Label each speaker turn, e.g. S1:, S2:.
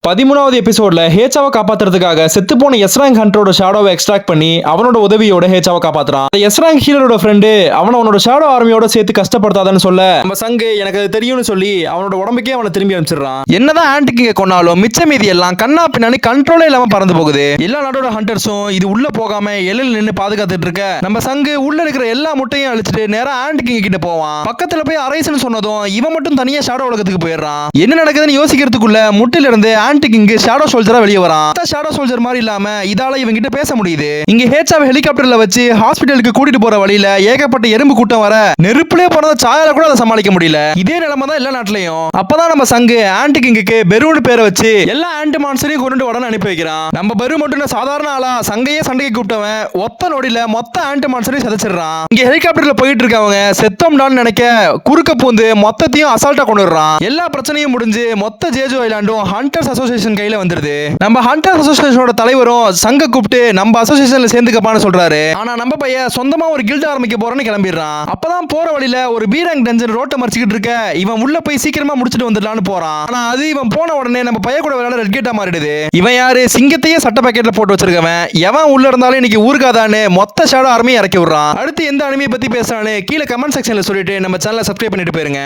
S1: 13வது எபிசோட்ல ஹேச்சாவை காப்பாத்துறதுக்காக செத்து போன எஸ் ரேங்க் ஹண்டரோட ஷேடோவை எக்ஸ்ட்ராக்ட் பண்ணி அவனோட உதவியோட ஹேச்சாவை காப்பாத்துறான். எஸ் ரேங்க் ஹீரோட ஃப்ரெண்டு அவனோட ஷேடோ ஆர்மியோட சேர்த்து கஷ்டப்படுத்தாதன்னு சொல்ல நம்ம சங்கு எனக்கு அது தெரியும்னு சொல்லி அவனோட உடம்புக்கே அவனை திரும்பி அனுப்பிச்சிடுறான். என்னதான் ஆன்டிக்கிங்க கொண்டாலும் மிச்ச மீதி எல்லாம் கண்ணா பின்னாடி கண்ட்ரோலே இல்லாம பறந்து போகுது. எல்லா நாட்டோட ஹண்டர்ஸும் இது உள்ள போகாம எல்லையில் நின்று பாதுகாத்துட்டு இருக்க நம்ம சங்கு உள்ள இருக்கிற எல்லா முட்டையும் அழிச்சிட்டு நேரா ஆன்டிக்கிங்க கிட்ட போவான். பக்கத்துல போய் அரைஸ்னு சொன்னதும் இவன் மட்டும் தனியா ஷேடோ உலகத்துக்கு போயிடுறான். என்ன நடக்குதுன்னு யோசிக்கிறதுக்குள்ள முட்டில இருந்து ஆன்டிக்கிங் ஷேடோ சோல்ஜரா வெளியே வரான். ஷேடோ சோல்ஜர் மாதிரி இல்லாம இதால இவங்க கிட்ட பேச முடியுது. இங்க ஹேச்சாவை ஹெலிகாப்டர்ல வச்சு ஹாஸ்பிடலுக்கு கூட்டிட்டு போற வழியில ஏகப்பட்ட எறும்பு கூட்டம் வர நெருப்புலயே போனத சாயால கூட அதை சமாளிக்க முடியல. இதே நிலைமை தான் எல்லா நாட்டிலையும். அப்பதான் நம்ம சங்கு ஆன்டிக்கிங்க்கு பெருன்னு பேரை வச்சு எல்லா ஆன்டி மான்ஸ்டரையும் கொண்டு உடனே அனுப்பி வைக்கிறான். நம்ம பெரு மட்டும் சாதாரண ஆளா சங்கையே சண்டைக்கு கூப்பிட்டவன் ஒத்த நொடியில மொத்த ஆன்டி மான்ஸ்டரையும் சதைச்சிடறான். இங்க ஹெலிகாப்டர்ல போயிட்டு இருக்கவங்க செத்தோம்டான்னு நினைக்க குறுக்க பூந்து மொத்தத்தையும் அசால்ட்டா கொண்டு வர்றான். எல்லா பிரச்சனையும் முடிஞ்சு மொத்த ஜேஜோ ஐலாண்டும் ஹண்டர்ஸ் அசோசியேஷன் கையில வந்துருது. நம்ம ஹண்டர்ஸ் அசோசியேஷனோட தலைவரும் சங்க கூப்பிட்டு நம்ம அசோசியேஷன்ல சேர்ந்துக்கப்பான்னு சொல்றாரு. ஆனா நம்ம பையன் சொந்தமா ஒரு கில்ட் ஆரம்பிக்க போறேன்னு கிளம்பிடுறான். அப்பதான் போற வழியில ஒரு பீரங் டஞ்சன் ரோட்டை மறைச்சிக்கிட்டு இருக்க இவன் உள்ள போய் சீக்கிரமா முடிச்சிட்டு வந்துடலான்னு போறான். ஆனா அது இவன் போன உடனே நம்ம பையன் கூட விளையாட ரெட் கேட்டா மாறிடுது. இவன் யாரு சிங்கத்தையே சட்ட பாக்கெட்ல போட்டு வச்சிருக்கவன். எவன் உள்ள இருந்தாலும் இன்னைக்கு ஊருக்காதான்னு மொத்த ஷேடோ ஆர்மியை இறக்கி விடுறான். அடுத்து எந்த அனிமையை பத்தி பேசுறான்னு கீழே கமெண்ட் செக்ஷன்ல சொல்லிட்டு நம்ம சேனலை சப்ஸ்கிரைப் பண்ணிட்டு போயிருங்க.